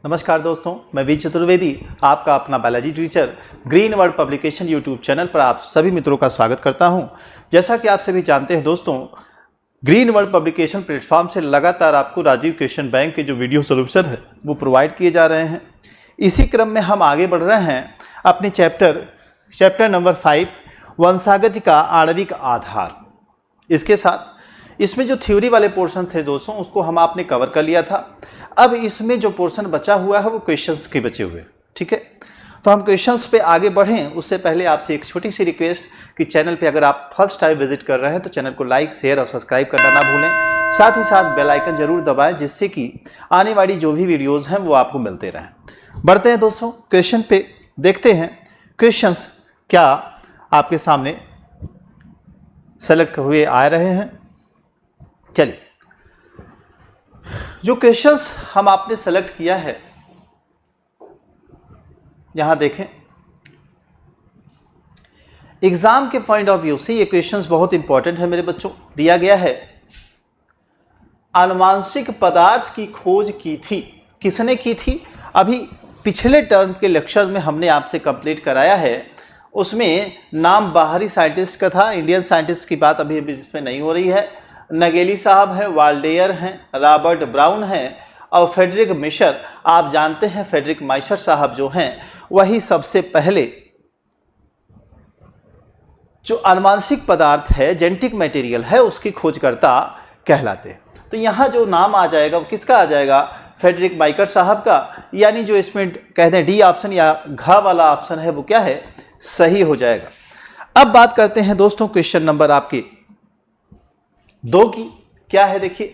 नमस्कार दोस्तों, मैं वी चतुर्वेदी आपका अपना biology teacher green world publication YouTube channel पर आप सभी मित्रों का स्वागत करता हूं। जैसा कि आप सभी जानते हैं दोस्तों, ग्रीन वर्ल्ड पब्लिकेशन प्लेटफॉर्म से लगातार आपको राजीव क्वेश्चन बैंक के जो वीडियो सोल्यूशन है वो प्रोवाइड किए जा रहे हैं। इसी क्रम में हम आगे बढ़ रहे हैं अपने चैप्टर नंबर 5 वंशागत का आणविक आधार। इसके साथ इसमें जो थ्योरी वाले पोर्शन थे दोस्तों उसको हम आपने कवर कर लिया था। अब इसमें जो पोर्शन बचा हुआ है वो क्वेश्चंस के बचे हुए, ठीक है। तो हम क्वेश्चंस पे आगे बढ़ें उससे पहले आपसे एक छोटी सी रिक्वेस्ट कि चैनल पे अगर आप फर्स्ट टाइम विजिट कर रहे हैं तो चैनल को लाइक, शेयर और सब्सक्राइब करना ना भूलें। साथ ही साथ बेल आइकन जरूर दबाएं जिससे कि आने वाली जो भी वीडियोज़ हैं वो आपको मिलते रहें। बढ़ते हैं दोस्तों क्वेश्चन पे, देखते हैं क्वेश्चंस क्या आपके सामने सेलेक्ट हुए आ रहे हैं। चलिए, जो क्वेश्चंस हम आपने सेलेक्ट किया है यहां देखें, एग्जाम के पॉइंट ऑफ व्यू से ये क्वेश्चंस बहुत इंपॉर्टेंट है मेरे बच्चों। दिया गया है आनुवांशिक पदार्थ की खोज की थी, किसने की थी? अभी पिछले टर्म के लेक्चर में हमने आपसे कंप्लीट कराया है, उसमें नाम बाहरी साइंटिस्ट का था, इंडियन साइंटिस्ट की बात अभी इसमें नहीं हो रही है। नगेली साहब हैं, वाल्डेयर हैं, रॉबर्ट ब्राउन हैं और फेडरिक मिशर। आप जानते हैं फेडरिक माइशर साहब जो हैं वही सबसे पहले जो आनुवांशिक पदार्थ है, जेनेटिक मटेरियल है, उसकी खोजकर्ता कहलाते हैं। तो यहाँ जो नाम आ जाएगा वो किसका आ जाएगा? फेडरिक माइशर साहब का। यानी जो इसमें कहते हैं डी ऑप्शन या घ वाला ऑप्शन है वो क्या है? सही हो जाएगा। अब बात करते हैं दोस्तों क्वेश्चन नंबर आपके 2 की। क्या है देखिए,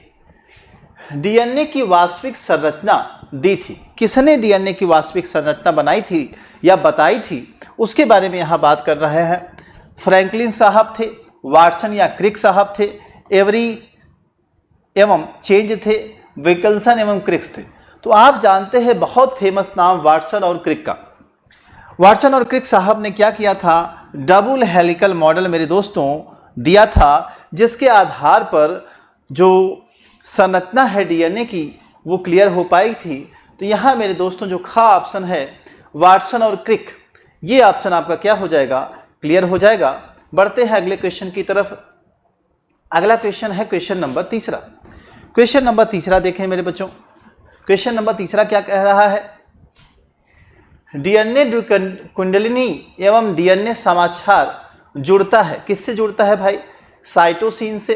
डीएनए की वास्तविक संरचना दी थी। किसने डीएनए की वास्तविक संरचना बनाई थी या बताई थी उसके बारे में यहां बात कर रहे हैं। फ्रैंकलिन साहब थे, वाटसन या क्रिक साहब थे, एवरी एवं चेंज थे, विल्सन एवं क्रिक्स थे। तो आप जानते हैं बहुत फेमस नाम वाटसन और क्रिक का। वाटसन और क्रिक साहब ने क्या किया था? डबल हेलिकल मॉडल मेरे दोस्तों दिया था, जिसके आधार पर जो संरचना है डीएनए की वो क्लियर हो पाई थी। तो यहाँ मेरे दोस्तों जो खा ऑप्शन है वाटसन और क्रिक, ये ऑप्शन आपका क्या हो जाएगा? क्लियर हो जाएगा। बढ़ते हैं अगले क्वेश्चन की तरफ। अगला क्वेश्चन है क्वेश्चन नंबर 3। क्वेश्चन नंबर 3 देखें मेरे बच्चों। क्वेश्चन नंबर 3 क्या कह रहा है? डीएनए कुंडलिनी एवं डीएनए समाचार जुड़ता है। किससे जुड़ता है भाई? साइटोसिन से,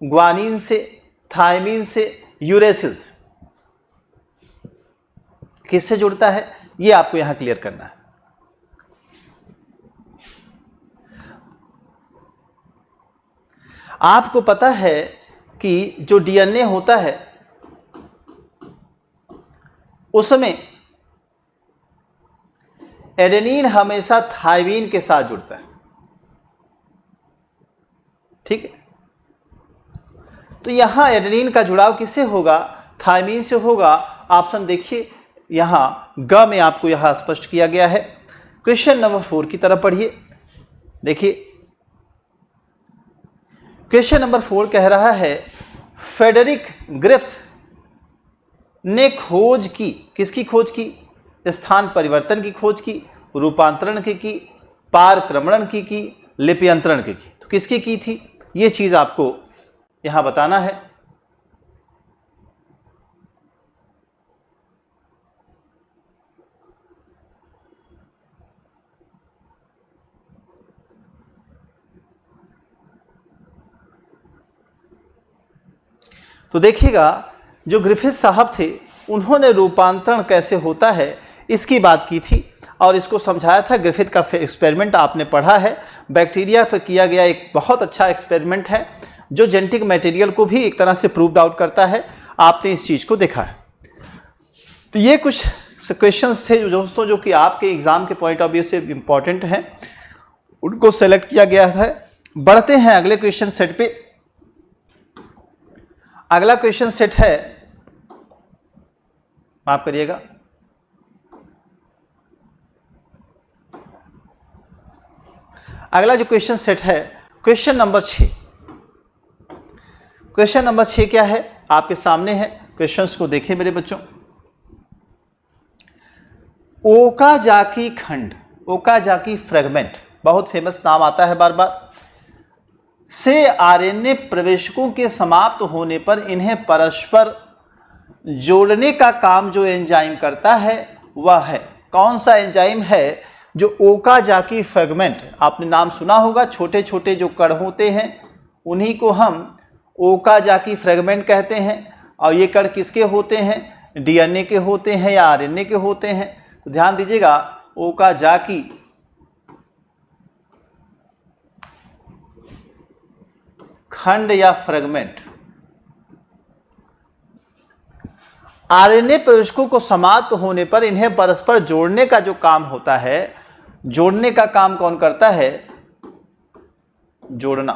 ग्वानिन से, थायमिन से, यूरेसिल से। किससे जुड़ता है ये आपको यहां क्लियर करना है। आपको पता है कि जो डीएनए होता है उसमें एडेनिन हमेशा थायमिन के साथ जुड़ता है, ठीक है। तो यहां एडेनिन का जुड़ाव किससे होगा? थायमिन से होगा। ऑप्शन देखिए यहां ग में आपको यहां स्पष्ट किया गया है। क्वेश्चन नंबर 4 की तरफ पढ़िए। देखिए क्वेश्चन नंबर 4 कह रहा है फेडरिक ग्रिफ्थ ने खोज की। किसकी खोज की? स्थान परिवर्तन की खोज की, रूपांतरण की, पारक्रमण की, लिप्यंतरण की। तो किसकी की थी? ये चीज आपको यहां बताना है। तो देखिएगा जो ग्रिफिथ साहब थे उन्होंने रूपांतरण कैसे होता है इसकी बात की थी और इसको समझाया था। ग्रिफिथ का एक्सपेरिमेंट आपने पढ़ा है, बैक्टीरिया पर किया गया एक बहुत अच्छा एक्सपेरिमेंट है जो जेनेटिक मटेरियल को भी एक तरह से प्रूव्ड आउट करता है। आपने इस चीज को देखा है। तो ये कुछ क्वेश्चंस थे जो दोस्तों जो कि आपके एग्जाम के पॉइंट ऑफ व्यू से इंपॉर्टेंट हैं, उनको सेलेक्ट किया गया है। बढ़ते हैं अगले क्वेश्चन सेट पे। अगला क्वेश्चन सेट है, माफ करिएगा, अगला जो क्वेश्चन सेट है क्वेश्चन नंबर 6। क्वेश्चन नंबर 6 क्या है? आपके सामने है। क्वेश्चंस को देखें मेरे बच्चों। ओकाजाकी खंड, ओकाजाकी फ्रेगमेंट, बहुत फेमस नाम आता है बार बार, से आरएनए प्रवेशकों के समाप्त होने पर इन्हें परस्पर जोड़ने का काम जो एंजाइम करता है वह है, कौन सा एंजाइम है? जो ओकाजाकी फ्रेगमेंट, आपने नाम सुना होगा, छोटे छोटे जो कण होते हैं उन्हीं को हम ओकाजाकी फ्रेगमेंट कहते हैं। और ये कण किसके होते हैं? डीएनए के होते हैं या आरएनए के होते हैं? तो ध्यान दीजिएगा, ओकाजाकी खंड या फ्रेगमेंट आरएनए प्रवेशकों को समाप्त होने पर इन्हें परस्पर जोड़ने का जो काम होता है, जोड़ने का काम कौन करता है? जोड़ना।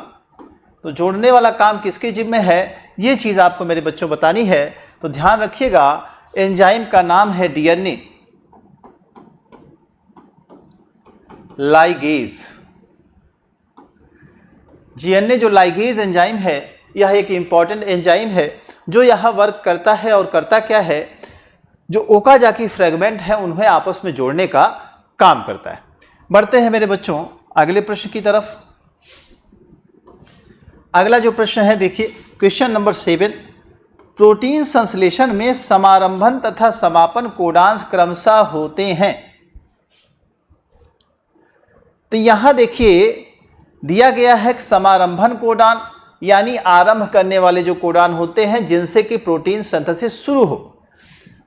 तो जोड़ने वाला काम किसके जिम्मे है? ये चीज आपको मेरे बच्चों बतानी है। तो ध्यान रखिएगा, एंजाइम का नाम है डीएनए लाइगेज। डीएनए जो लाइगेज एंजाइम है, यह एक इंपॉर्टेंट एंजाइम है जो यहां वर्क करता है। और करता क्या है? जो ओकाजाकी फ्रेगमेंट है उन्हें आपस में जोड़ने का काम करता है। बढ़ते हैं मेरे बच्चों अगले प्रश्न की तरफ। अगला जो प्रश्न है, देखिए क्वेश्चन नंबर 7, प्रोटीन संश्लेषण में समारंभन तथा समापन कोडांश क्रमशः होते हैं। तो यहां देखिए दिया गया है कि समारंभन कोडान यानी आरंभ करने वाले जो कोडान होते हैं जिनसे कि प्रोटीन सिंथेसिस शुरू हो।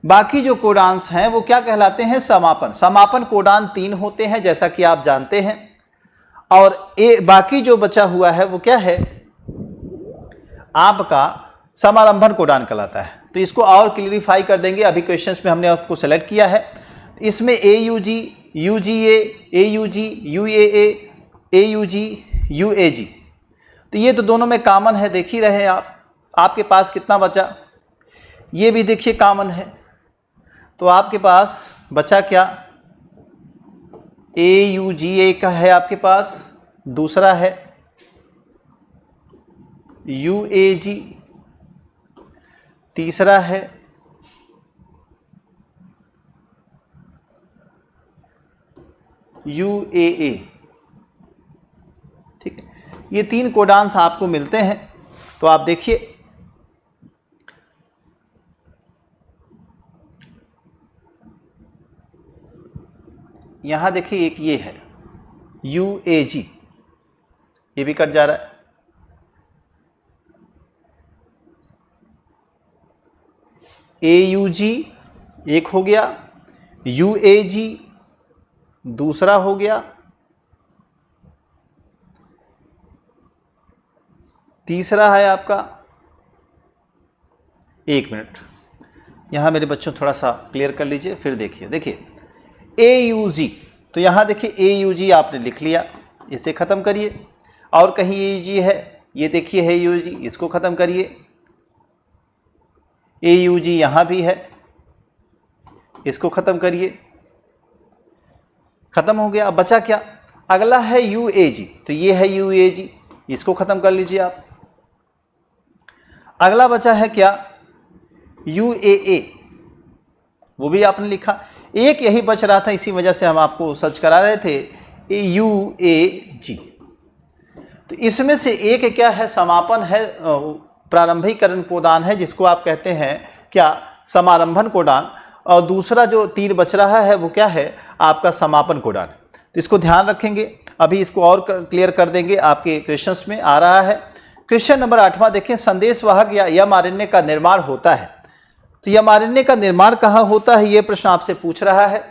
बाकी जो कोडान्स हैं वो क्या कहलाते हैं? समापन। समापन कोडान 3 होते हैं जैसा कि आप जानते हैं। और बाकी जो बचा हुआ है वो क्या है? आपका समारंभन कोडान कहलाता है। तो इसको और क्लियरिफाई कर देंगे। अभी क्वेश्चंस में हमने आपको सेलेक्ट किया है, इसमें AUG, UGA, AUG, UAA, AUG, UAG, तो ये तो दोनों में कॉमन है, देख ही रहे हैं आप। आपके पास कितना बचा? ये भी देखिए कॉमन है। तो आपके पास बचा क्या? AUGA का है आपके पास, दूसरा है UAG, तीसरा है UAA। ठीक है, ये 3 कोडान्स आपको मिलते हैं। तो आप देखिए यहां देखिए, एक ये है UAG, ये भी कट जा रहा है। AUG एक हो गया, UAG दूसरा हो गया, तीसरा है आपका, एक मिनट यहां मेरे बच्चों थोड़ा सा क्लियर कर लीजिए, फिर देखिए AUG। तो यहां देखिए AUG आपने लिख लिया, इसे खत्म करिए। और कहीं AUG है, ये देखिए है AUG, इसको खत्म करिए। AUG यहां भी है, इसको खत्म करिए। खत्म हो गया। अब बचा क्या? अगला है UAG। तो ये है UAG, इसको खत्म कर लीजिए आप। अगला बचा है क्या? UAA, वो भी आपने लिखा। एक यही बच रहा था, इसी वजह से हम आपको सर्च करा रहे थे, UAG। तो इसमें से एक क्या है? समापन है, प्रारंभिकरण कोडान है, जिसको आप कहते हैं क्या? समारंभन कोडान। और दूसरा जो 3 बच रहा है वो क्या है? आपका समापन कोडान। तो इसको ध्यान रखेंगे, अभी इसको और क्लियर कर देंगे, आपके क्वेश्चंस में आ रहा है। क्वेश्चन नंबर 8वां देखें, संदेशवाहक या mRNA का निर्माण होता है। तो mRNA का निर्माण कहाँ होता है, ये प्रश्न आपसे पूछ रहा है।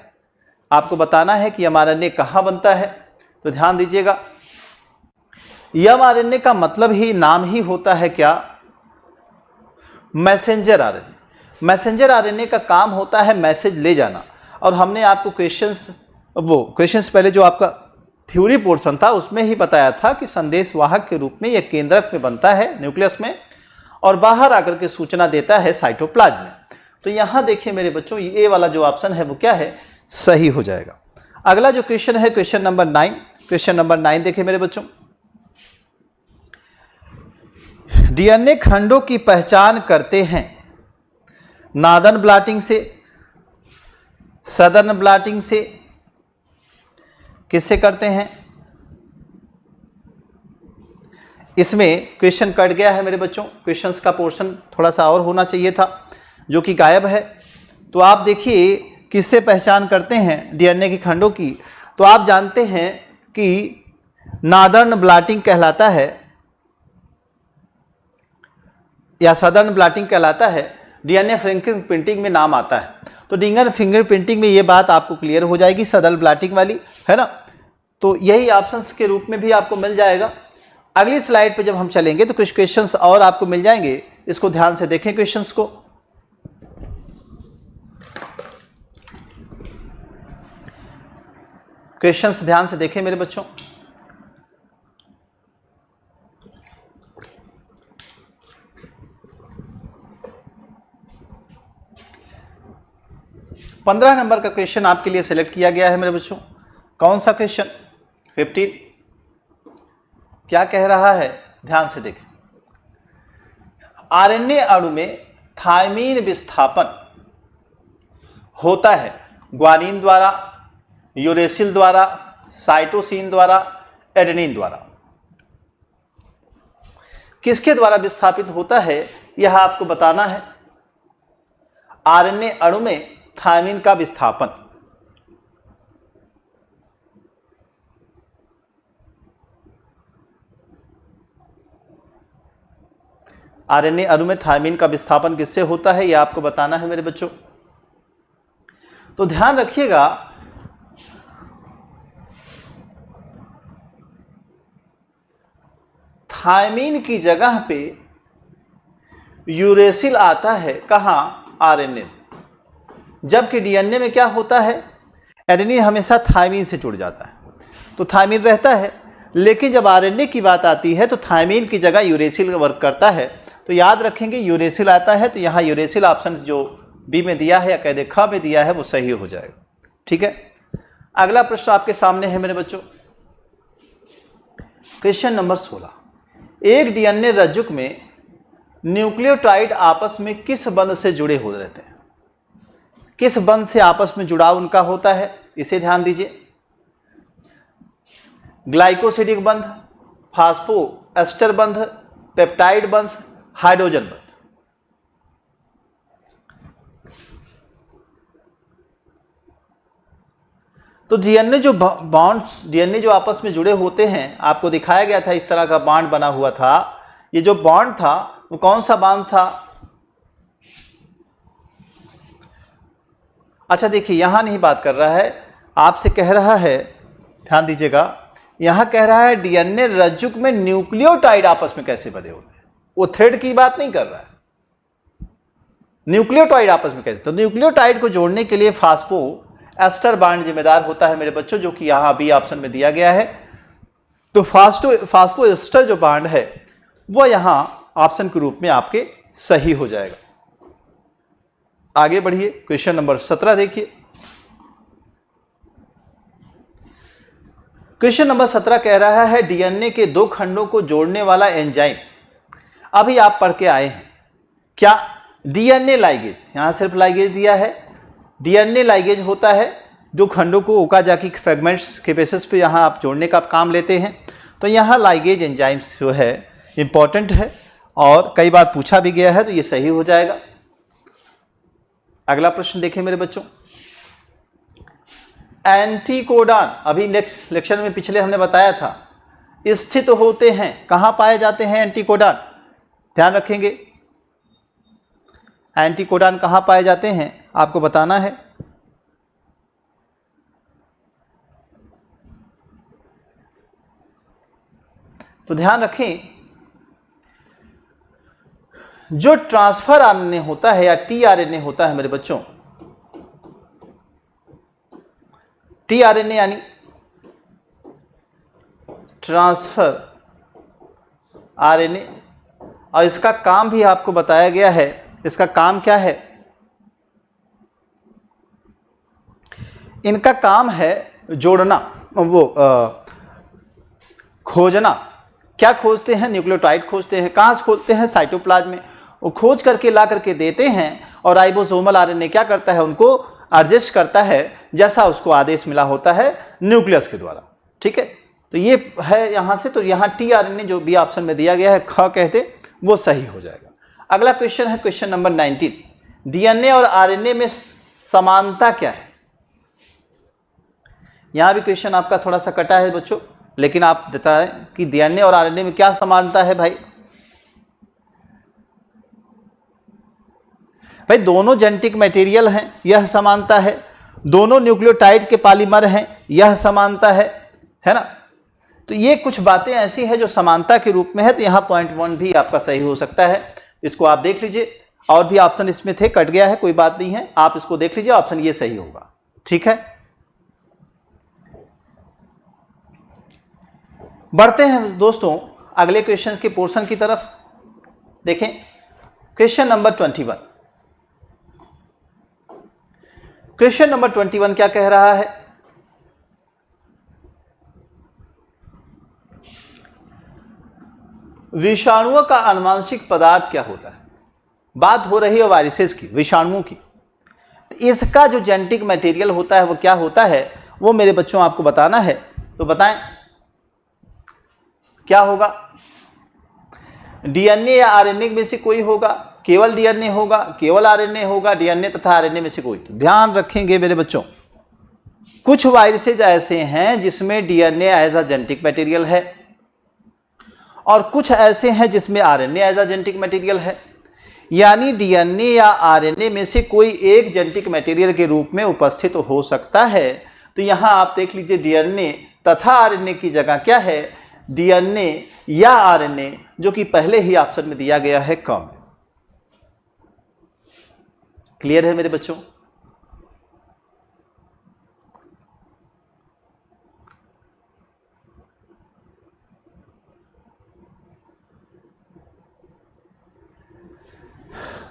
आपको बताना है कि mRNA कहाँ बनता है। तो ध्यान दीजिएगा, mRNA का मतलब ही, नाम ही होता है क्या? Messenger RNA. मैसेंजर आरएनए का काम होता है मैसेज ले जाना। और हमने आपको क्वेश्चंस पहले जो आपका थ्योरी पोर्शन था उसमें ही बताया था कि संदेशवाहक के रूप में यह केंद्रक में बनता है न्यूक्लियस में, और बाहर आकर के सूचना देता है साइटोप्लाज्म में। तो यहां देखिए मेरे बच्चों, ये वाला जो ऑप्शन है वो क्या है? सही हो जाएगा। अगला जो क्वेश्चन है क्वेश्चन नंबर 9। क्वेश्चन नंबर 9 देखिए मेरे बच्चों, डीएनए खंडों की पहचान करते हैं नादन ब्लॉटिंग से, सदर्न ब्लॉटिंग से, किससे करते हैं? इसमें क्वेश्चन कट गया है मेरे बच्चों, क्वेश्चंस का पोर्शन थोड़ा सा और होना चाहिए था जो कि गायब है। तो आप देखिए किससे पहचान करते हैं डीएनए की खंडों की, तो आप जानते हैं कि नॉर्दर्न ब्लॉटिंग कहलाता है या सदर्न ब्लॉटिंग कहलाता है, डीएनए फिंगरप्रिंटिंग में नाम आता है। तो डीएनए फिंगरप्रिंटिंग में ये बात आपको क्लियर हो जाएगी, सदर्न ब्लॉटिंग वाली, है ना। तो यही ऑप्शंस के रूप में भी आपको मिल जाएगा। अगली स्लाइड पे जब हम चलेंगे तो कुछ क्वेश्चंस और आपको मिल जाएंगे, इसको ध्यान से देखें क्वेश्चंस को। क्वेश्चंस ध्यान से देखें मेरे बच्चों। पंद्रह नंबर का क्वेश्चन आपके लिए सिलेक्ट किया गया है मेरे बच्चों। कौन सा क्वेश्चन? 15। क्या कह रहा है, ध्यान से देखें। आरएनए अणु में थायमीन विस्थापन होता है ग्वानिन द्वारा, यूरेसिल द्वारा, साइटोसिन द्वारा, एडेनिन द्वारा। किसके द्वारा विस्थापित होता है यह आपको बताना है। आरएनए अणु में थायमीन का विस्थापन, आरएनए अणु में थायमीन का विस्थापन किससे होता है यह आपको बताना है मेरे बच्चों। तो ध्यान रखिएगा, थायमीन की जगह पे यूरेसिल आता है, कहां? आरएनए। जबकि डीएनए में क्या होता है, एडेनिन हमेशा थायमीन से जुड़ जाता है, तो थायमीन रहता है। लेकिन जब आरएनए की बात आती है तो थायमीन की जगह यूरेसिल वर्क करता है। तो याद रखेंगे यूरेसिल आता है, तो यहाँ यूरेसिल ऑप्शन जो बी में दिया है या कह दे ख में दिया है वो सही हो जाएगा। ठीक है, अगला प्रश्न आपके सामने है मेरे बच्चों, क्वेश्चन नंबर 16। एक डीएनए रज्जुक में न्यूक्लियोटाइड आपस में किस बंध से जुड़े हो रहते हैं? किस बंध से आपस में जुड़ाव उनका होता है, इसे ध्यान दीजिए। ग्लाइकोसिडिक बंध, फास्फो एस्टर बंध, पेप्टाइड बंध, हाइड्रोजन बंध। तो डीएनए जो बॉन्ड्स, डीएनए जो आपस में जुड़े होते हैं, आपको दिखाया गया था इस तरह का बॉन्ड बना हुआ था। ये जो बॉन्ड था वो कौन सा बॉन्ड था? अच्छा देखिए, यहां नहीं बात कर रहा है, आपसे कह रहा है, ध्यान दीजिएगा, यहां कह रहा है डीएनए रज्जुक में न्यूक्लियोटाइड आपस में कैसे बने होते हैं। वो थ्रेड की बात नहीं कर रहा है, न्यूक्लियोटाइड आपस में कैसे। तो न्यूक्लियोटाइड को जोड़ने के लिए फास्फो एस्टर बॉन्ड जिम्मेदार होता है मेरे बच्चों, जो कि यहां बी ऑप्शन में दिया गया है। तो फास्फो एस्टर जो बॉन्ड है वो यहां ऑप्शन के रूप में आपके सही हो जाएगा। आगे बढ़िए, क्वेश्चन नंबर 17 देखिए। क्वेश्चन नंबर 17 कह रहा है डीएनए के दो खंडों को जोड़ने वाला एंजाइम। अभी आप पढ़ के आए हैं क्या? डीएनए लाइगेज, यहां सिर्फ लाइगेज दिया है। डीएनए लाइगेज होता है जो खंडों को ओकाजाकी फ्रेगमेंट्स के बेसिस पे यहां आप जोड़ने का काम लेते हैं। तो यहां लाइगेज एंजाइम्स जो है इंपॉर्टेंट है और कई बार पूछा भी गया है, तो ये सही हो जाएगा। अगला प्रश्न देखें मेरे बच्चों, एंटीकोडॉन, अभी नेक्स्ट लेक्चर में पिछले हमने बताया था, स्थित होते हैं, कहां पाए जाते हैं एंटीकोडॉन? ध्यान रखेंगे, एंटीकोडॉन कहां पाए जाते हैं आपको बताना है। तो ध्यान रखें, जो ट्रांसफर आरएनए होता है या टीआरएनए होता है मेरे बच्चों, टीआरएनए यानी ट्रांसफर आरएनए, और इसका काम भी आपको बताया गया है। इसका काम क्या है? इनका काम है जोड़ना, वो खोजना। क्या खोजते हैं? न्यूक्लियोटाइड खोजते हैं। कहाँ से खोजते हैं? साइटोप्लाज्म में। वो खोज करके ला करके देते हैं और राइबोसोमल आरएनए क्या करता है? उनको एडजस्ट करता है जैसा उसको आदेश मिला होता है न्यूक्लियस के द्वारा। ठीक है, तो ये है यहाँ से, तो यहाँ टीआरएनए जो भी ऑप्शन में दिया गया है ख कहते वो सही हो जाएगा। अगला क्वेश्चन है क्वेश्चन नंबर 19, डीएनए और आरएनए में समानता क्या है। यहाँ भी क्वेश्चन आपका थोड़ा सा कटा है बच्चों, लेकिन आप बताएं कि डीएनए और आरएनए में क्या समानता है भाई। भाई दोनों जेनेटिक मटेरियल हैं, यह समानता है। दोनों न्यूक्लियोटाइड के पॉलीमर हैं, यह समानता है ना। तो ये कुछ बातें ऐसी हैं जो समानता के रूप में है, तो यहाँ पॉइंट 1 भी आपका सही हो सकता है। इसको आप देख लीजिए, और भी ऑप्शन इसमें थे, कट गया है, कोई बात नहीं है, आप इसको देख लीजिए, ऑप्शन ये सही होगा। ठीक है, बढ़ते हैं दोस्तों अगले क्वेश्चन के पोर्शन की तरफ। देखें क्वेश्चन नंबर 21। क्वेश्चन नंबर 21 क्या कह रहा है, विषाणुओं का आनुवंशिक पदार्थ क्या होता है। बात हो रही है वायरसेस की, विषाणुओं की। इसका जो जेनेटिक मटेरियल होता है वो क्या होता है, वो मेरे बच्चों आपको बताना है। तो बताएं क्या होगा। डीएनए या आरएनए में से कोई होगा, केवल डीएनए होगा, केवल आरएनए होगा, डीएनए तथा आरएनए में से कोई। तो ध्यान रखेंगे मेरे बच्चों, कुछ वायरसेज ऐसे हैं जिसमें DNA as a genetic material है, और कुछ ऐसे हैं जिसमें RNA as a genetic material है। यानी डीएनए या आरएनए में से कोई एक जेनेटिक मटेरियल के रूप में उपस्थित हो सकता है। तो यहां आप देख लीजिए, डीएनए तथा आरएनए की जगह क्या है, डीएनए या आरएनए, जो कि पहले ही ऑप्शन में दिया गया है कम। क्लियर है मेरे बच्चों।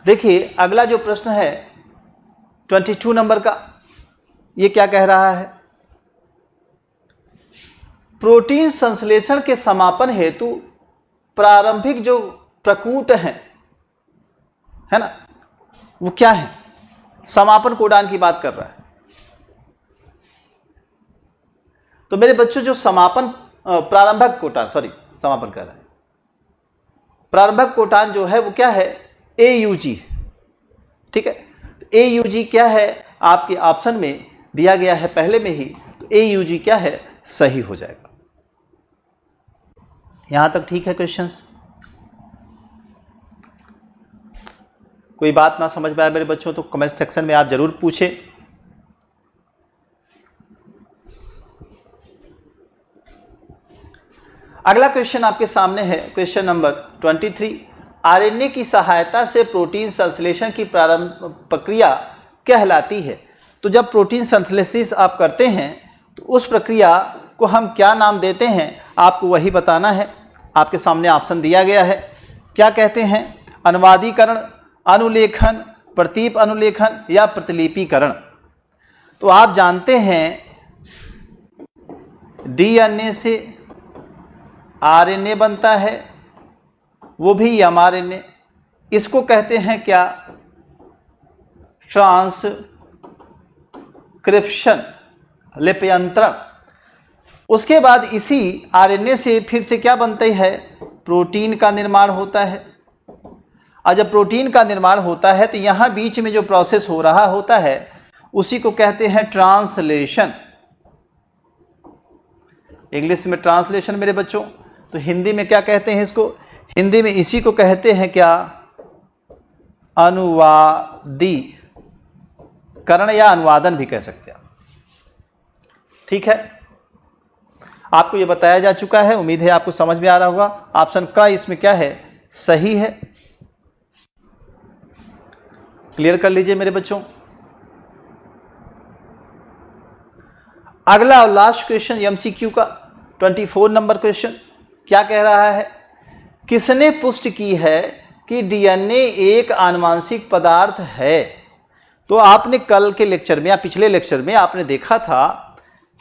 देखिए अगला जो प्रश्न है 22 नंबर का, ये क्या कह रहा है, प्रोटीन संश्लेषण के समापन हेतु प्रारंभिक जो प्रकूट हैं, है ना, वो क्या है। समापन कोडान की बात कर रहा है। तो मेरे बच्चों जो समापन प्रारंभक कोटान, सॉरी समापन कर रहा है, प्रारंभक कोटान जो है वो क्या है, AUG। ठीक है, तो AUG क्या है, आपके ऑप्शन में दिया गया है पहले में ही, तो AUG क्या है, सही हो जाएगा। यहां तक ठीक है क्वेश्चंस। कोई बात ना समझ में आए मेरे बच्चों तो कमेंट सेक्शन में आप जरूर पूछें। अगला क्वेश्चन आपके सामने है क्वेश्चन नंबर 23, आरएनए की सहायता से प्रोटीन संश्लेषण की प्रारंभ प्रक्रिया कहलाती है। तो जब प्रोटीन संश्लेषण आप करते हैं तो उस प्रक्रिया को हम क्या नाम देते हैं, आपको वही बताना है। आपके सामने ऑप्शन दिया गया है, क्या कहते हैं, अनुवादीकरण, अनुलेखन, प्रतीप अनुलेखन या प्रतिलिपिकरण। तो आप जानते हैं डीएनए से आरएनए बनता है, वो भी एमआरएनए। इसको कहते हैं क्या, ट्रांसक्रिप्शन, लिप्यंतरण। उसके बाद इसी आरएनए से फिर से क्या बनता है, प्रोटीन का निर्माण होता है। और जब प्रोटीन का निर्माण होता है तो यहाँ बीच में जो प्रोसेस हो रहा होता है उसी को कहते हैं ट्रांसलेशन। इंग्लिश में ट्रांसलेशन मेरे बच्चों, तो हिंदी में क्या कहते हैं इसको, हिंदी में इसी को कहते हैं क्या, अनुवादीकरण या अनुवादन भी कह सकते हैं। ठीक है, आपको ये बताया जा चुका है, उम्मीद है आपको समझ में आ रहा होगा। ऑप्शन का इसमें क्या है, सही है। क्लियर कर लीजिए मेरे बच्चों। अगला और लास्ट क्वेश्चन एमसीक्यू का 24 नंबर क्वेश्चन क्या कह रहा है, किसने पुष्टि की है कि डीएनए एक आनुवंशिक पदार्थ है। तो आपने कल के लेक्चर में या पिछले लेक्चर में आपने देखा था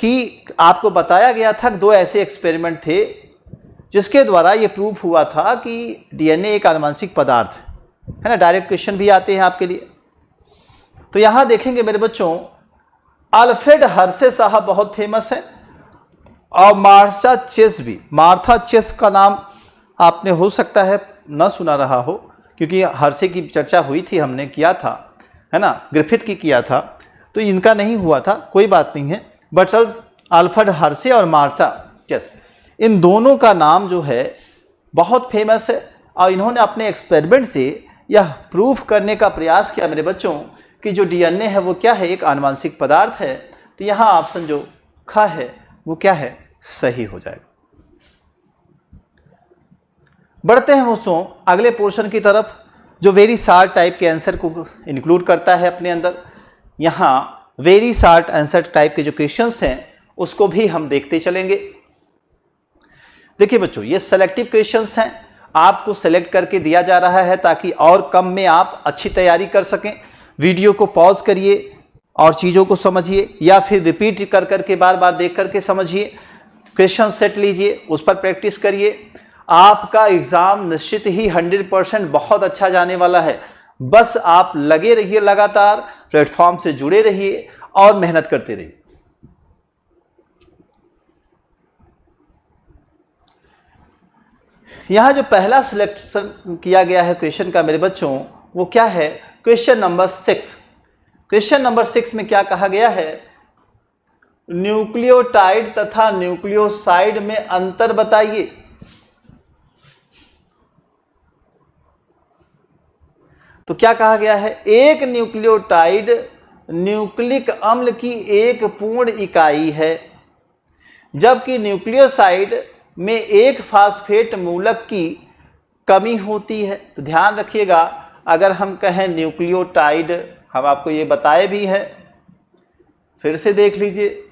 कि आपको बताया गया था कि 2 ऐसे एक्सपेरिमेंट थे जिसके द्वारा ये प्रूफ हुआ था कि डीएनए एक आनुवंशिक पदार्थ है ना। डायरेक्ट क्वेश्चन भी आते हैं आपके लिए। तो यहां देखेंगे मेरे बच्चों, अल्फ्रेड हर्शे साहब बहुत फेमस है, और मार्था चेस भी। मार्था चेस का नाम आपने हो सकता है न सुना रहा हो, क्योंकि हर्शे की चर्चा हुई थी, हमने किया था, है ना, ग्रिफिथ की किया था, तो इनका नहीं हुआ था, कोई बात नहीं है। बट अल्फ्रेड हर्शे और मार्था चेस, इन दोनों का नाम जो है बहुत फेमस है, और इन्होंने अपने एक्सपेरिमेंट से यह प्रूफ करने का प्रयास किया मेरे बच्चों कि जो डीएनए है वो क्या है, एक आनुवंशिक पदार्थ है। तो यहाँ ऑप्शन जो ख है वो क्या है, सही हो जाएगा। बढ़ते हैं दोस्तों अगले पोर्शन की तरफ, जो वेरी शॉर्ट टाइप के आंसर को इंक्लूड करता है अपने अंदर। यहाँ वेरी शॉर्ट आंसर टाइप के जो क्वेश्चंस हैं उसको भी हम देखते चलेंगे। देखिए बच्चों, ये सेलेक्टिव क्वेश्चंस हैं, आपको सेलेक्ट करके दिया जा रहा है ताकि और कम में आप अच्छी तैयारी कर सकें। वीडियो को पॉज करिए और चीज़ों को समझिए, या फिर रिपीट कर करके बार बार देख करके समझिए, क्वेश्चन सेट लीजिए, उस पर प्रैक्टिस करिए। आपका एग्जाम निश्चित ही 100% बहुत अच्छा जाने वाला है। बस आप लगे रहिए, लगातार प्लेटफॉर्म से जुड़े रहिए और मेहनत करते रहिए। यहां जो पहला सिलेक्शन किया गया है क्वेश्चन का मेरे बच्चों, वो क्या है, क्वेश्चन नंबर 6। क्वेश्चन नंबर 6 में क्या कहा गया है, न्यूक्लियोटाइड तथा न्यूक्लियोसाइड में अंतर बताइए। तो क्या कहा गया है, एक न्यूक्लियोटाइड न्यूक्लिक अम्ल की एक पूर्ण इकाई है, जबकि न्यूक्लियोसाइड में एक फास्फेट मूलक की कमी होती है। तो ध्यान रखिएगा, अगर हम कहें न्यूक्लियोटाइड, हम आपको ये बताए भी हैं, फिर से देख लीजिए,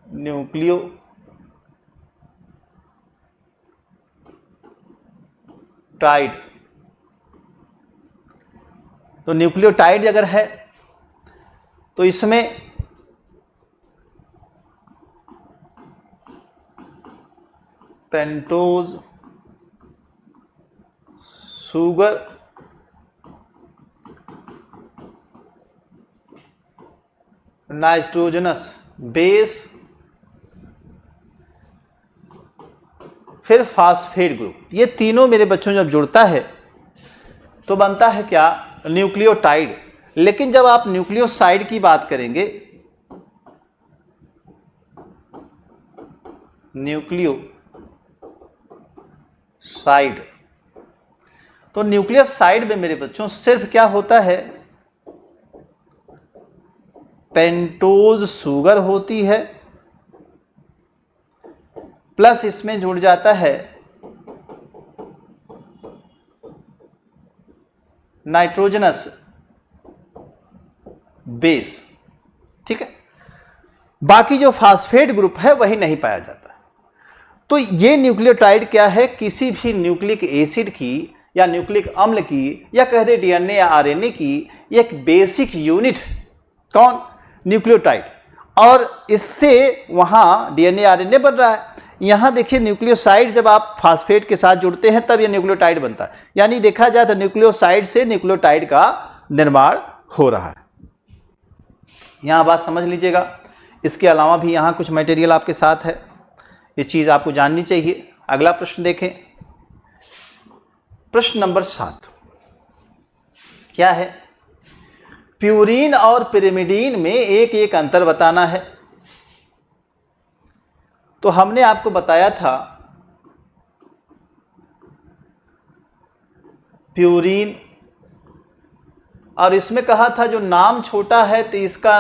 न्यूक्लियोटाइड, तो न्यूक्लियोटाइड अगर है तो इसमें पेंटोज, शुगर, नाइट्रोजनस बेस, फिर फास्फेट ग्रुप, ये तीनों मेरे बच्चों जब जुड़ता है तो बनता है क्या, न्यूक्लियोटाइड। लेकिन जब आप न्यूक्लियोसाइड की बात करेंगे, न्यूक्लियोसाइड, तो न्यूक्लियोसाइड में मेरे बच्चों सिर्फ क्या होता है, पेंटोज शुगर होती है, प्लस इसमें जुड़ जाता है नाइट्रोजनस बेस। ठीक है, बाकी जो फास्फेट ग्रुप है वही नहीं पाया जाता। तो ये न्यूक्लियोटाइड क्या है, किसी भी न्यूक्लिक एसिड की या न्यूक्लिक अम्ल की या कह दे डीएनए या आरएनए की एक बेसिक यूनिट, कौन, न्यूक्लियोटाइड, और इससे वहां डीएनए आरएनए बन रहा है। यहां देखिए न्यूक्लियोसाइड जब आप फास्फेट के साथ जुड़ते हैं तब यह न्यूक्लियोटाइड बनता है, यानी देखा जाए तो न्यूक्लियोसाइड से न्यूक्लियोटाइड का निर्माण हो रहा है। यहां बात समझ लीजिएगा। इसके अलावा भी यहां कुछ मटेरियल आपके साथ है, ये चीज आपको जाननी चाहिए। अगला प्रश्न देखें, प्रश्न नंबर 7 क्या है, प्यूरीन और पिरिमिडीन में एक एक अंतर बताना है। तो हमने आपको बताया था प्यूरीन, और इसमें कहा था जो नाम छोटा है तो इसका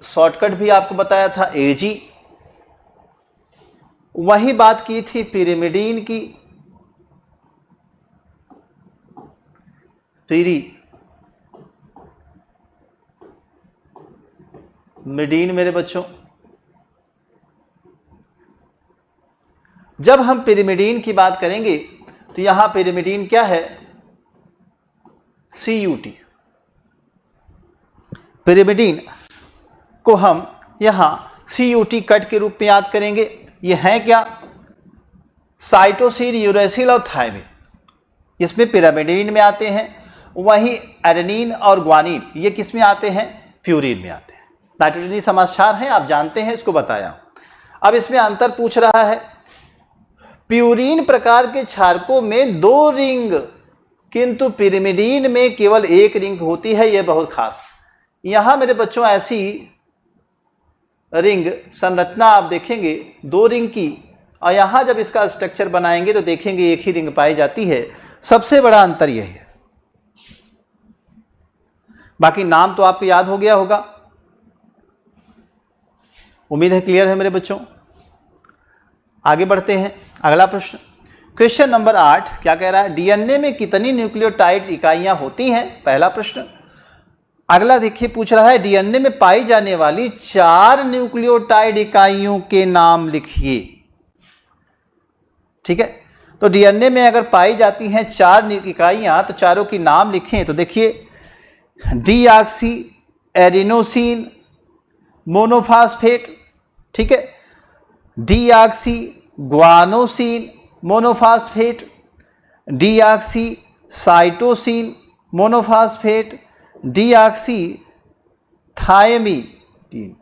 शॉर्टकट भी आपको बताया था एजी। वही बात की थी पिरिमिडीन की, पिरिमिडीन मेरे बच्चों। जब हम पिरिमिडीन की बात करेंगे तो यहां पिरिमिडीन क्या है, CUT। पिरिमिडीन को हम यहां CUT कट के रूप में याद करेंगे। ये है क्या, साइटोसिन, यूरेसिल और थायमिन इसमें पिरामिडीन में आते हैं। वहीं एडेनिन और ग्वानिन ये किस में आते हैं? प्यूरिन में आते हैं। नाइट्रोजनी समाचार हैं, आप जानते हैं, इसको बताया। अब इसमें अंतर पूछ रहा है। प्यूरिन प्रकार के क्षारकों में 2 रिंग, किंतु पिरिमिडीन में केवल 1 रिंग होती है। यह बहुत खास। यहां मेरे बच्चों ऐसी रिंग संरचना आप देखेंगे 2 रिंग की, और यहां जब इसका स्ट्रक्चर बनाएंगे तो देखेंगे 1 ही रिंग पाई जाती है। सबसे बड़ा अंतर यही है। बाकी नाम तो आपको याद हो गया होगा, उम्मीद है क्लियर है मेरे बच्चों। आगे बढ़ते हैं, अगला प्रश्न, क्वेश्चन नंबर 8 क्या कह रहा है? डीएनए में कितनी न्यूक्लियोटाइड इकाइयां होती हैं? पहला प्रश्न। अगला देखिए पूछ रहा है डीएनए में पाई जाने वाली 4 न्यूक्लियोटाइड इकाइयों के नाम लिखिए। ठीक है, तो डीएनए में अगर पाई जाती हैं 4 इकाइयां तो चारों की नाम लिखें। तो देखिए डीऑक्सी एडिनोसिन मोनोफॉस्फेट, ठीक है, deoxy guanosine monophosphate, deoxy cytosine monophosphate, deoxy thymine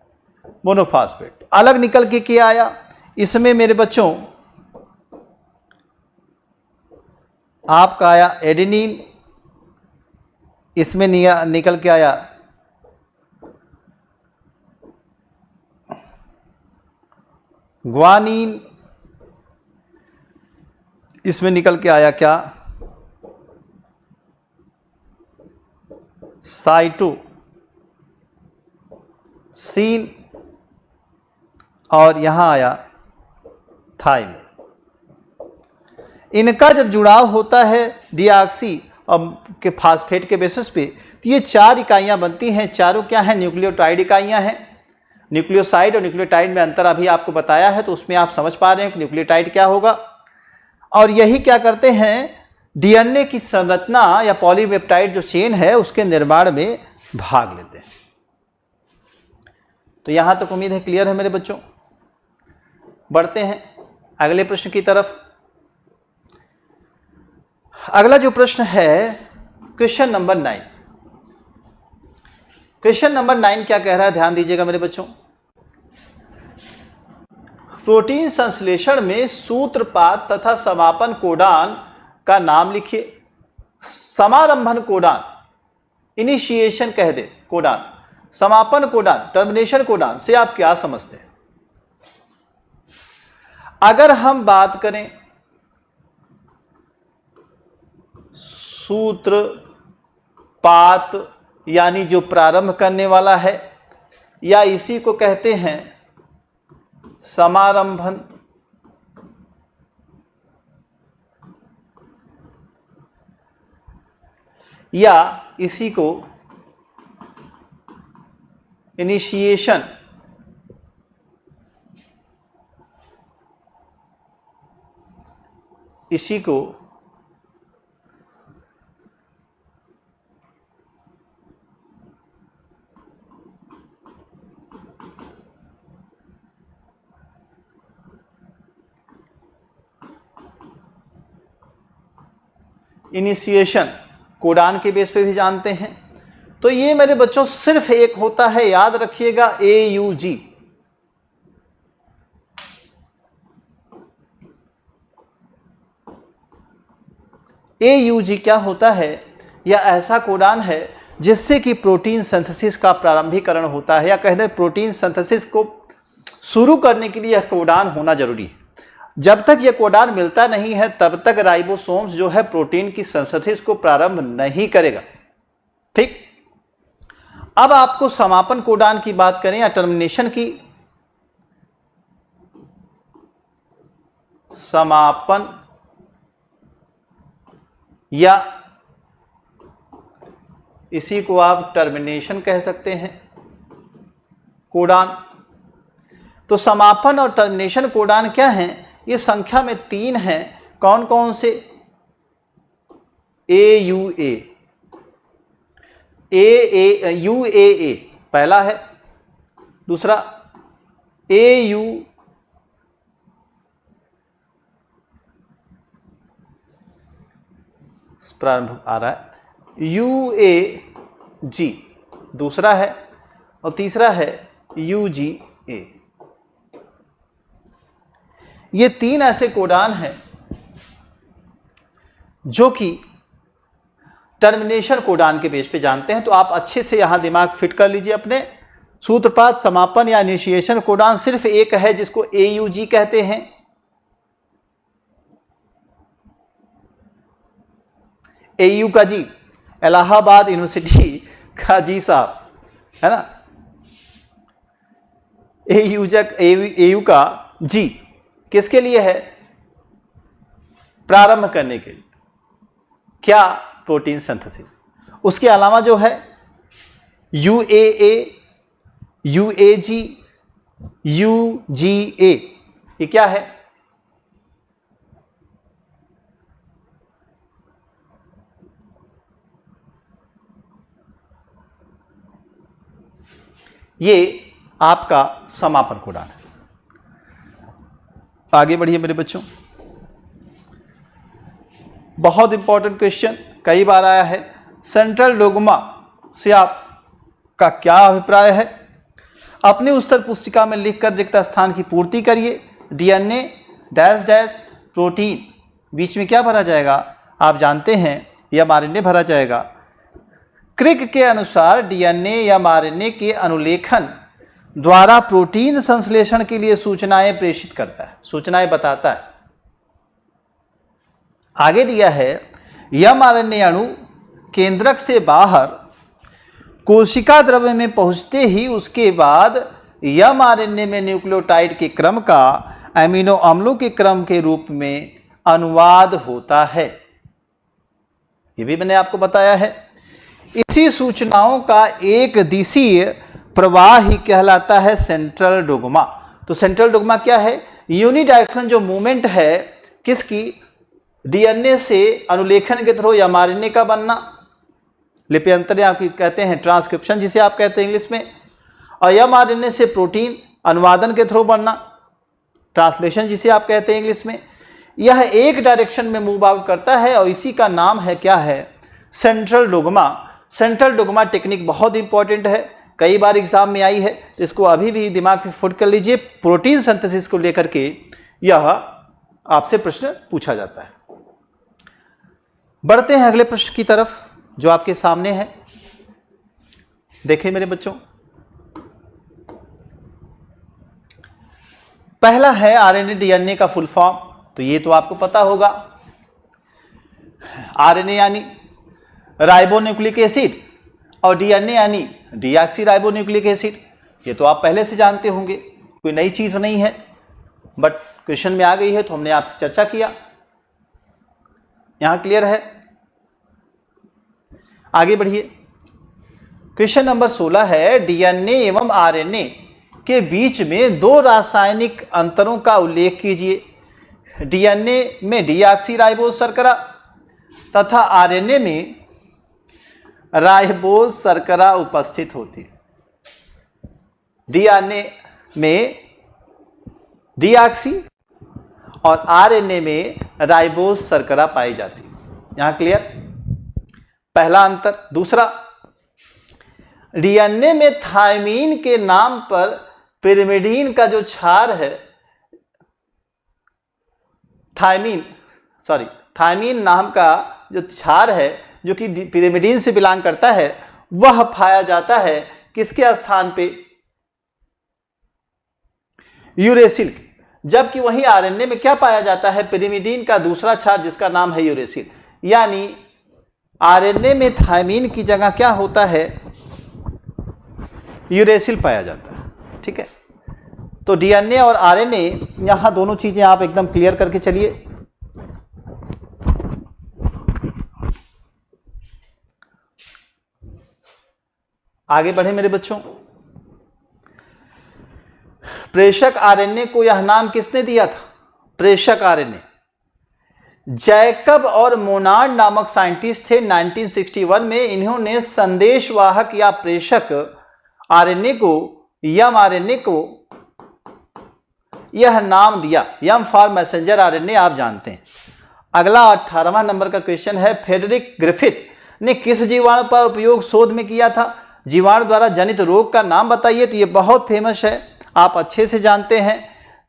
monophosphate. अलग निकल के क्या आया इसमें मेरे बच्चों? आपका आया एडेनिन, इसमें निकल के आया ग्वानिन, इसमें निकल के आया क्या? साइटोसिन, और यहां आया थायमिन। इनका जब जुड़ाव होता है डीऑक्सी के फास्फेट के बेसिस पे तो ये 4 इकाइयां बनती हैं। चारों क्या हैं? न्यूक्लियोटाइड इकाइयां हैं। न्यूक्लियोसाइड और न्यूक्लियोटाइड में अंतर अभी आपको बताया है, तो उसमें आप समझ पा रहे हैं कि न्यूक्लियोटाइड क्या होगा। और यही क्या करते हैं? डीएनए की संरचना या पॉलीपेप्टाइड जो चेन है उसके निर्माण में भाग लेते हैं। तो यहां तक उम्मीद है क्लियर है मेरे बच्चों। बढ़ते हैं अगले प्रश्न की तरफ। अगला जो प्रश्न है क्वेश्चन नंबर 9। क्वेश्चन नंबर 9 क्या कह रहा है? ध्यान दीजिएगा मेरे बच्चों। प्रोटीन संश्लेषण में सूत्रपात तथा समापन कोडान का नाम लिखिए। समारंभन कोडान, इनिशिएशन कह दे कोडान, समापन कोडान, टर्मिनेशन कोडान से आप क्या समझते हैं? अगर हम बात करें सूत्रपात यानी जो प्रारंभ करने वाला है, या इसी को कहते हैं समारंभन, या इसी को इनिशिएशन, इसी को इनिशिएशन कोडान के बेस पे भी जानते हैं। तो ये मेरे बच्चों सिर्फ एक होता है, याद रखिएगा, AUG। AUG क्या होता है? यह ऐसा कोडान है जिससे कि प्रोटीन सिंथेसिस का प्रारंभिकरण होता है, या कह दें प्रोटीन सिंथेसिस को शुरू करने के लिए यह कोडान होना जरूरी है। जब तक यह कोडान मिलता नहीं है तब तक राइबोसोम्स जो है प्रोटीन की सिंथेसिस को प्रारंभ नहीं करेगा। ठीक, अब आपको समापन कोडान की बात करें या टर्मिनेशन की, समापन या इसी को आप टर्मिनेशन कह सकते हैं कोडान। तो समापन और टर्मिनेशन कोडान क्या हैं? ये संख्या में 3 हैं। कौन कौन से? AUA, UAA पहला है, दूसरा AU, प्रारंभ आ रहा है, UAG दूसरा है, और तीसरा है UGA। ये 3 ऐसे कोडान हैं जो कि टर्मिनेशन कोडान के बेस पे जानते हैं। तो आप अच्छे से यहां दिमाग फिट कर लीजिए अपने। सूत्रपात समापन या इनिशिएशन कोडान सिर्फ एक है जिसको AUG कहते हैं। AU का जी, इलाहाबाद यूनिवर्सिटी का जी साहब, है ना। AU का जी किसके लिए है? प्रारंभ करने के लिए, क्या? Protein synthesis. उसके अलावा जो है UAA, UAG, UGA, ये क्या है? ये आपका समापन कोडान है। आगे बढ़िए मेरे बच्चों, बहुत इंपॉर्टेंट क्वेश्चन कई बार आया है। सेंट्रल डोग्मा से आपका क्या अभिप्राय है? अपनी उत्तर पुस्तिका में लिखकर रिक्त स्थान की पूर्ति करिए। DNA डैश डैश प्रोटीन, बीच में क्या भरा जाएगा? आप जानते हैं, या mRNA भरा जाएगा। क्रिक के अनुसार DNA या mRNA के अनुलेखन द्वारा प्रोटीन संश्लेषण के लिए सूचनाएं प्रेषित करता है, सूचनाएं बताता है। आगे दिया है, mRNA अणु केंद्रक से बाहर कोशिका द्रव्य में पहुंचते ही उसके बाद mRNA में न्यूक्लियोटाइड के क्रम का एमिनो अम्लों के क्रम के रूप में अनुवाद होता है। ये भी मैंने आपको बताया है। इसी सूचनाओं का एक दिशीय प्रवाह ही कहलाता है सेंट्रल डोग्मा। तो सेंट्रल डोग्मा क्या है? यूनिडायरेक्शनल जो मूवमेंट है किसकी? DNA से अनुलेखन के थ्रू mRNA का बनना, लिप्यंतर आप कहते हैं ट्रांसक्रिप्शन जिसे आप कहते हैं इंग्लिश में, और mRNA से प्रोटीन अनुवादन के थ्रू बनना, ट्रांसलेशन जिसे आप कहते हैं इंग्लिश में। यह एक डायरेक्शन में मूव आउट करता है और इसी का नाम है, क्या है? Central dogma. Central dogma technique बहुत इंपॉर्टेंट है, कई बार एग्जाम में आई है, तो इसको अभी भी दिमाग में फुट कर लीजिए। प्रोटीन सिंथेसिस को लेकर के यह आपसे प्रश्न पूछा जाता है। बढ़ते हैं अगले प्रश्न की तरफ जो आपके सामने है। देखें मेरे बच्चों, पहला है RNA DNA का फुल फॉर्म, तो ये तो आपको पता होगा। RNA यानी राइबोन्यूक्लिक एसिड और DNA यानी डीऑक्सी राइबोन्यूक्लिक एसिड, ये तो आप पहले से जानते होंगे, कोई नई चीज नहीं है, बट क्वेश्चन में आ गई है तो हमने आपसे चर्चा किया। यहां क्लियर है? आगे बढ़िए। क्वेश्चन नंबर 16 है, DNA एवं RNA के बीच में 2 रासायनिक अंतरों का उल्लेख कीजिए। DNA में डीऑक्सी राइबोज शर्करा तथा RNA में राइबोज शर्करा उपस्थित होती है। DNA में डीऑक्सी और RNA में राइबोज शर्करा पाई जाती है। यहां क्लियर? पहला अंतर। दूसरा, DNA में थायमीन के नाम पर पिरिमिडीन का जो क्षार है, थायमीन नाम का जो क्षार है जो कि पिरिमिडीन से बिलोंग करता है, वह पाया जाता है किसके स्थान पे? यूरेसिल। जबकि वहीं RNA में क्या पाया जाता है? पिरिमिडीन का दूसरा क्षार जिसका नाम है यूरेसिल। यानी RNA में थायमीन की जगह क्या होता है? यूरेसिल पाया जाता है। ठीक है, तो DNA और RNA, यहां दोनों चीजें आप एकदम क्लियर करके चलिए। आगे बढ़े मेरे बच्चों। प्रेषक RNA को यह नाम किसने दिया था? प्रेषक RNA जैकब और मोनार्ड नामक साइंटिस्ट थे। 1961 में इन्होंने संदेशवाहक या प्रेषक RNA को, mRNA को यह नाम दिया। यम फॉर मैसेंजर RNA आप जानते हैं। अगला 18वां नंबर का क्वेश्चन है, फ्रेडरिक ग्रिफिथ ने किस जीवाणु का उपयोग शोध में किया था? जीवाणु द्वारा जनित रोग का नाम बताइए। तो ये बहुत फेमस है, आप अच्छे से जानते हैं।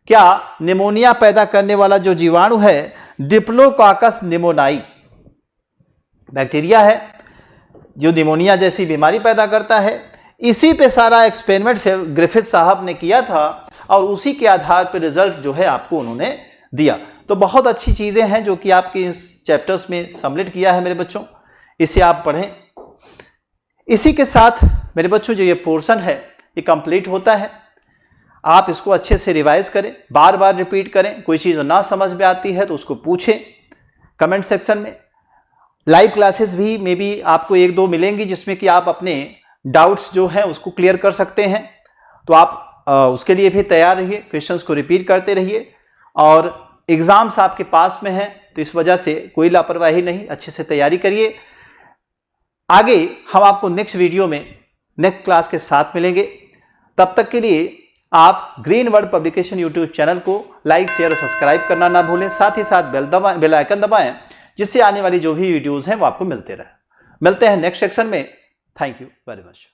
क्या निमोनिया पैदा करने वाला जो जीवाणु है डिप्लोकोकस निमोनियाई बैक्टीरिया है, जो निमोनिया जैसी बीमारी पैदा करता है। इसी पे सारा एक्सपेरिमेंट ग्रिफिथ साहब ने किया था और उसी के आधार पर रिजल्ट जो है आपको उन्होंने दिया। तो बहुत अच्छी चीजें हैं जो कि आपके इस चैप्टर्स में सम्मिलित किया है मेरे बच्चों, इसे आप पढ़ें। इसी के साथ मेरे बच्चों जो ये पोर्शन है ये कंप्लीट होता है। आप इसको अच्छे से रिवाइज करें, बार बार रिपीट करें। कोई चीज़ ना समझ में आती है तो उसको पूछें कमेंट सेक्शन में। लाइव क्लासेस भी मे बी आपको 1-2 मिलेंगी जिसमें कि आप अपने डाउट्स जो हैं उसको क्लियर कर सकते हैं। तो आप उसके लिए भी तैयार रहिए, क्वेश्चंस को रिपीट करते रहिए। और एग्जाम्स आपके पास में हैं तो इस वजह से कोई लापरवाही नहीं, अच्छे से तैयारी करिए। आगे हम आपको नेक्स्ट वीडियो में नेक्स्ट क्लास के साथ मिलेंगे। तब तक के लिए आप green word publication YouTube channel को लाइक, शेयर और सब्सक्राइब करना ना भूलें। साथ ही साथ बेल आइकन दबाएं जिससे आने वाली जो भी वीडियोस हैं वो आपको मिलते रहे। मिलते हैं नेक्स्ट सेक्शन में। Thank you very much.